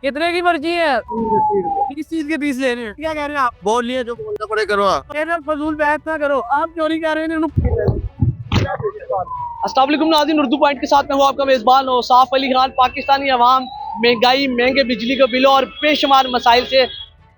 कितने की पर्ची है? 30 चीज के 30 लेने हैं। क्या कह रहे हैं आप? बोल लिए जो बोलना पड़े करो। फजूल बहस ना करो, आप चोरी कर रहे हैं। अस्सलाम वालेकुम नाज़रीन, उर्दू पॉइंट के साथ में हूँ आपका मेज़बान हो साफ अली खान। पाकिस्तानी अवाम महंगाई, महंगे बिजली के बिलों और बेशुमार मसाइल से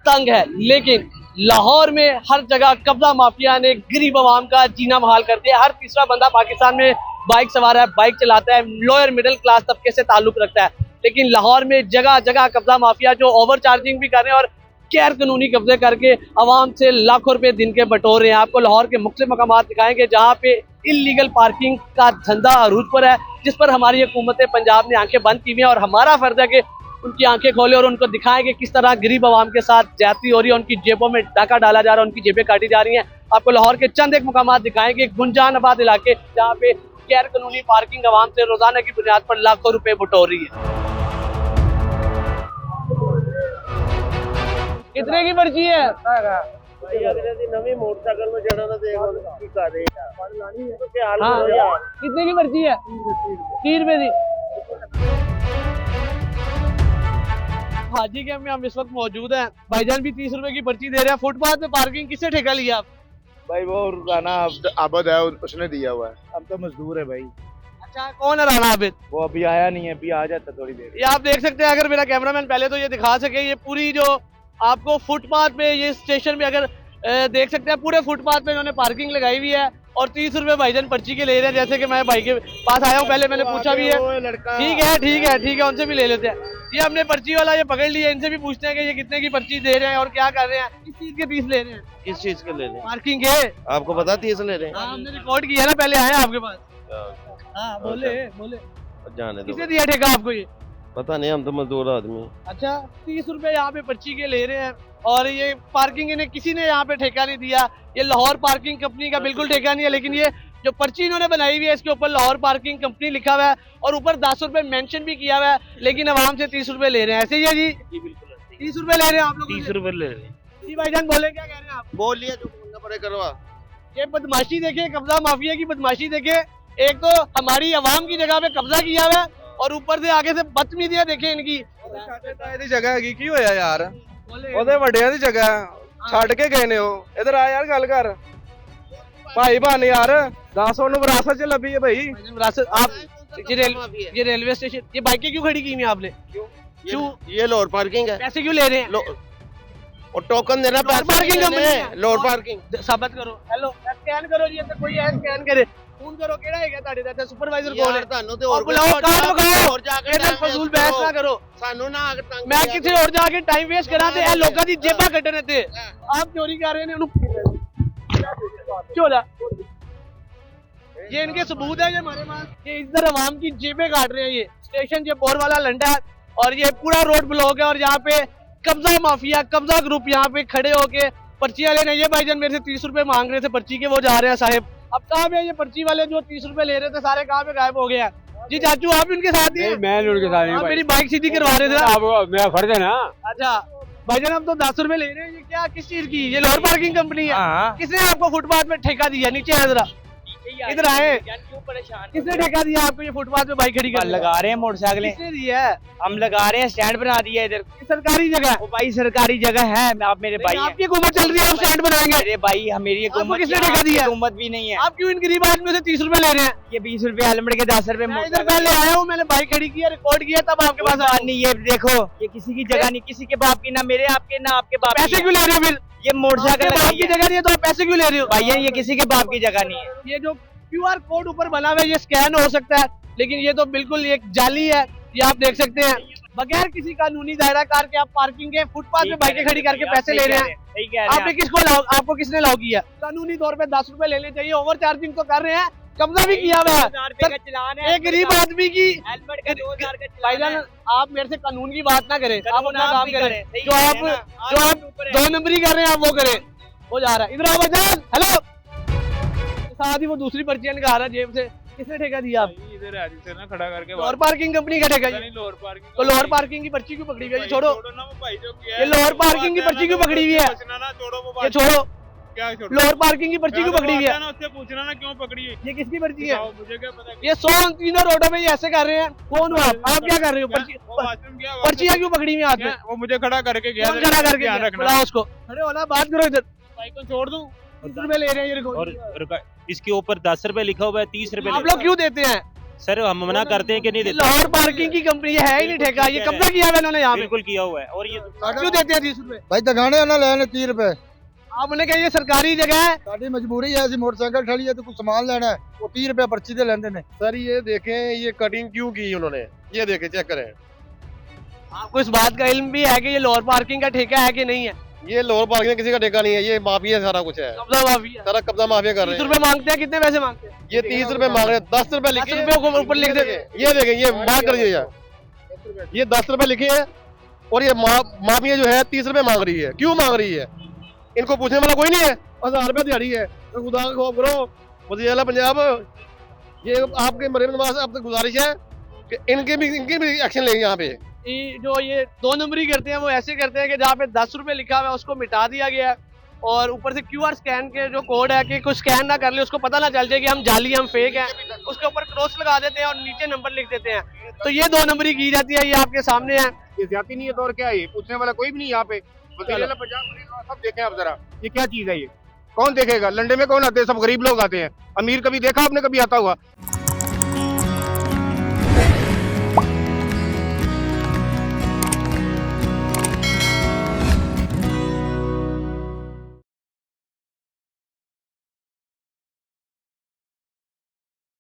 तंग है, लेकिन लाहौर में हर जगह कब्जा माफिया ने गरीब अवाम का जीना महाल कर दिया। हर तीसरा बंदा पाकिस्तान में बाइक सवार है, बाइक चलाता है, लोअर मिडिल क्लास तबके से ताल्लुक रखता है, लेकिन लाहौर में जगह जगह कब्जा माफिया जो ओवर चार्जिंग भी कर रहे हैं और गैर कानूनी कब्जे करके अवाम से लाखों रुपए दिन के बटोर रहे हैं। आपको लाहौर के मुख्तलिफ मकामात दिखाएंगे जहाँ पे इलीगल पार्किंग का धंधा अरूज पर है, जिस पर हमारी हुकूमत पंजाब ने आंखें बंद की हुई हैं और हमारा फर्ज है कि उनकी आंखें खोले और उनको दिखाएं कि किस तरह गरीब आवाम के साथ ज्यादती हो रही है, उनकी जेबों में डाका डाला जा रहा है, उनकी जेबें काटी जा रही हैं। आपको लाहौर के चंद एक मकामात दिखाएंगे, गुंजानाबाद इलाके जहाँ पे गैर कानूनी पार्किंग आवाम से रोजाना की बुनियाद पर लाखों रुपए बटोर रही है। कितने की पर्ची है? नवी मोटरसाइकिल में जाना ना कितने की पर्ची है? 30 रुपए की। हाजी कैंप में हम इस वक्त मौजूद हैं। भाईजान भी 30 रुपए की पर्ची दे रहे हैं। फुटपाथ पे पार्किंग किससे ठेका लिया आप? भाई वो राना आबद है, उसने दिया हुआ है। हम तो मजदूर है भाई। अच्छा, कौन है राना आबिद? वो अभी आया नहीं है, अभी आ जाता थोड़ी देर। ये आप देख सकते हैं, अगर मेरा कैमरामैन पहले तो ये दिखा सके, ये पूरी जो आपको फुटपाथ पे, ये स्टेशन पे अगर देख सकते हैं, पूरे फुटपाथ पे इन्होंने पार्किंग लगाई हुई है और 30 रुपए भाईजान पर्ची के ले रहे हैं। जैसे कि मैं भाई के पास आया हूँ, पहले मैंने पूछा भी है। ठीक है, उनसे भी ले लेते हैं। ये हमने पर्ची वाला ये पकड़ लिया, इनसे भी पूछते हैं कि ये कितने की पर्ची दे रहे हैं और क्या कर रहे हैं, किस चीज के 30 ले रहे हैं? किस चीज के ले रहे हैं? पार्किंग के। आपको पता 30 ले रहे हैं? हाँ, हमने रिकॉर्ड किया ना, पहले आए आपके पास। हाँ, बोले जाने दो। किसने दिया ठेका आपको ये? पता नहीं, हम तो मजदूर आदमी। अच्छा, 30 रुपए यहाँ पे पर्ची के ले रहे हैं और ये पार्किंग इन्हें किसी ने यहाँ पे ठेका नहीं दिया। ये लाहौर पार्किंग कंपनी का बिल्कुल ठेका नहीं है, लेकिन ये जो पर्ची इन्होंने बनाई हुई है इसके ऊपर लाहौर पार्किंग कंपनी लिखा हुआ है और ऊपर 10 रुपए मेंशन भी किया हुआ है, लेकिन आवाम से 30 रुपए ले रहे हैं। ऐसे ही है जी? 30 रुपए ले रहे हैं आप लोग? 30 रुपए ले रहे हैं जी भाईजान, बोले क्या कह रहे हैं आप? बोल लिया जो बोलना पड़े करो। ये बदमाशी देखे, कब्जा माफिया की बदमाशी देखे। एक तो हमारी आवाम की जगह पे कब्जा किया हुआ है और ऊपर से आगे से बदतमीजियां देखे इनकी। जगह की की होया यार, ओदे वड्डियां दी जगह छड़ के गए ने हो। इधर आ यार, गल कर भाई बन यार। 10 नु विरासत च लभी है भाई। विरासत आप ये रेलवे स्टेशन, ये बाइकें क्यों खड़ी की हुई हैं आपने? क्यों? ये लोअर पार्किंग है। पैसे क्यों ले रहे हैं? और टोकन देना, पार्किंग कंपनी लोअर पार्किंग साबित करो। हेलो, स्कैन करो जी, अंदर कोई है स्कैन करे। फोन करो, केड़ा है ਤੁਹਾਡੇ ਦਾ सुपरवाइजर कौन है? ਤੁਹਾਨੂੰ ਤੇ ਹੋਰ बुलाओ, कार्ड लगाओ। और जाके ਇਹਦੇ ਫਜ਼ੂਲ ਬਹਿਸ ਨਾ ਕਰੋ। ਸਾਨੂੰ ਨਾ ਤੰਗ मैं किसी और जाके टाइम वेस्ट करा ते ਇਹ ਲੋਕਾਂ ਦੀ ਜੇਬਾਂ ਕੱਢਣ ਤੇ आप चोरी कर रहे हैं ਉਹਨੂੰ चोला। ये इनके सबूत है, ये हमारे पास। ये इधर आवाम की जेबें काट रहे हैं। ये स्टेशन ये बोर वाला लंडा है और ये पूरा रोड ब्लॉक है और यहाँ पे कब्जा माफिया, कब्जा ग्रुप यहाँ पे खड़े होके पर्ची वाले ने, ये भाईजान मेरे से 30 रुपए मांग रहे थे पर्ची के, वो जा रहे हैं साहब। अब कहाँ पे ये पर्ची वाले जो 30 रुपए ले रहे थे, सारे कहाँ पे गायब हो गए हैं? जी चाचू, आप भी उनके साथ ही हैं? मैं उनके साथ आप मेरी बाइक सीधी करवा रहे थे ना? आप मेरा फर्ज है ना। अच्छा भाईजान, हम तो 10 रुपए ले रहे हैं। ये क्या, किस चीज की? ये लोअर पार्किंग कंपनी है। किसने आपको फुटपाथ पे ठेका दिया? नीचे है जरा, इधर आए। किसने ठेका दिया आपको ये फुटपाथ पे बाइक खड़ी कर? लगा रहे हैं मोटरसाइकिलें। किसने दिया है? हम लगा रहे हैं, स्टैंड बना दिया है इधर। सरकारी जगह है? ओ भाई, सरकारी जगह है। आप मेरे भाई हैं। आपकी हुकूमत चल रही है, हम स्टैंड बनाएंगे। मेरे भाई, मेरी आपको किसने ठेका दिया? हुकूमत भी नहीं है। आप क्यों इन गरीब आदमियों से 30 रुपए ले रहे हैं? ये 20 रुपए हेलमेट के, 10 रुपए मैं इधर पहले आया हूँ, मैंने बाइक खड़ी की है, रिकॉर्ड किया, तब आपके पास आया। नहीं, ये देखो, ये किसी की जगह नहीं, किसी के बाप की, ना मेरे आपके, ना आपके बाप पैसे की। क्यों ले रहे हो फिर? ये मोटरसाइकिल बाप की जगह नहीं है तो आप पैसे क्यों ले रहे हो? भैया, ये किसी के बाप की जगह नहीं है। ये जो QR कोड ऊपर बना हुआ है, ये स्कैन हो सकता है, लेकिन ये तो बिल्कुल एक जाली है। ये आप देख सकते हैं, बगैर किसी कानूनी दायरा कार के आप पार्किंग के फुटपाथ पे बाइकें खड़ी करके पैसे ले रहे हैं। आपने किसको आपको किसने लाओ किया? कानूनी तौर पे 10 रुपए लेने चाहिए। ओवर चार्जिंग तो कर रहे हैं, कब्जा भी किया हुआ है। एक गरीब आदमी की भाईजान, आप मेरे से कानून की बात ना करें, आप अपना काम करें। जो आप 2 नंबरी कर रहे हैं, आप वो करें। हो जा रहा है, इधर आओ भाईजान। हेलो, साथ ही वो दूसरी पर्चियां निकाल रहा है जेब से। किसने ठेका दिया? आप इधर है जिसे ना खड़ा करके लोअर पार्किंग कंपनी का ठेका? लोअर पार्किंग तो लोअर पार्किंग की पर्ची क्यों पकड़ी हुई है? ये छोड़ो, ना वो भाई जो किया ये लोअर पार्किंग की पर्ची क्यों पकड़ी हुई है? ना छोड़ो वो ये छोड़ो, क्या छोड़ लाहौर पार्किंग की पर्ची क्यों पकड़ी गई है? ना उससे पूछना ना क्यों पकड़ी है। ये किसकी पर्ची है? मुझे क्या पता। ये 100 तीनों रोडों में ये ऐसे कर रहे हैं। कौन हो आप क्या कर रहे हो? पर्चियां क्यों पकड़ी हुई हाथ में? वो मुझे खड़ा करके गया। कौन खड़ा करके ध्यान गया? रखना। बुलाओ उसको। खड़े हो ना, बात करो इधर। बाइक को छोड़ दूं। 30 रुपए ले रहे हैं ये देखो। और इसके ऊपर 10 रुपए लिखा हुआ है, 30 रुपए आप लोग क्यों देते हैं? सर हम मना करते हैं कि नहीं देते। लाहौर पार्किंग की कंपनी है ही नहीं ठेका। ये कब्जा किया है इन्होंने यहाँ पे। बिल्कुल किया हुआ है। और ये क्यों देते हैं 30 रुपए? भाई दगाने ना लेने 30 रुपए आप उन्हें कहिए सरकारी जगह है। साड़ी मजबूरी है, ऐसी मोटरसाइकिल खड़ी है तो कुछ सामान लेना है, वो 30 रुपए पर्ची दे लेंदे ने। सर ये देखें, ये कटिंग क्यों की उन्होंने, ये देखें, चेक करें। आपको इस बात का इल्म भी है कि ये लाहौर पार्किंग का ठेका है कि नहीं है? ये लाहौर पार्किंग में किसी का ठेका नहीं है, ये माफिया सारा कुछ है, कब्जा माफिया। सारा कब्जा माफिया कर 30 रहे रुपए हैं। मांगते हैं, कितने पैसे मांगते हैं? ये 30 रुपए मांग रहे हैं, 10 रुपए 10 लिखे रुपए को ऊपर लिख देते। ये देखें, ये मार्क कर दीजिए, ये 10 रुपए लिखे हैं और ये माफिया जो है 30 रुपए मांग रही है। क्यों मांग रही है? इनको पूछने वाला कोई नहीं है। 1000 रुपए दिहाड़ी है, तो खुदा का खौफ करो। वज़ीर आला पंजाब, ये आपके मरीम नवाज आपसे गुजारिश है कि इनके भी एक्शन लेंगे यहाँ पे। जो ये 2 नंबरी करते हैं वो ऐसे करते हैं कि जहाँ पे 10 रुपए लिखा हुआ है उसको मिटा दिया गया है और ऊपर से QR स्कैन के जो कोड है कि कोई स्कैन ना कर ले, उसको पता ना चल जाए कि हम जाली हम फेक हैं, उसके ऊपर क्रॉस लगा देते हैं और नीचे नंबर लिख देते हैं। तो ये 2 नंबरी की जाती है, ये आपके सामने है। ये ज्यादा नहीं है तो और क्या है? पूछने वाला कोई भी नहीं यहाँ पे। वज़ीर आला पंजाब सब देखें आप जरा, ये क्या चीज है? ये कौन देखेगा? लंडे में कौन आते हैं? सब गरीब लोग आते हैं। अमीर कभी देखा आपने कभी आता हुआ?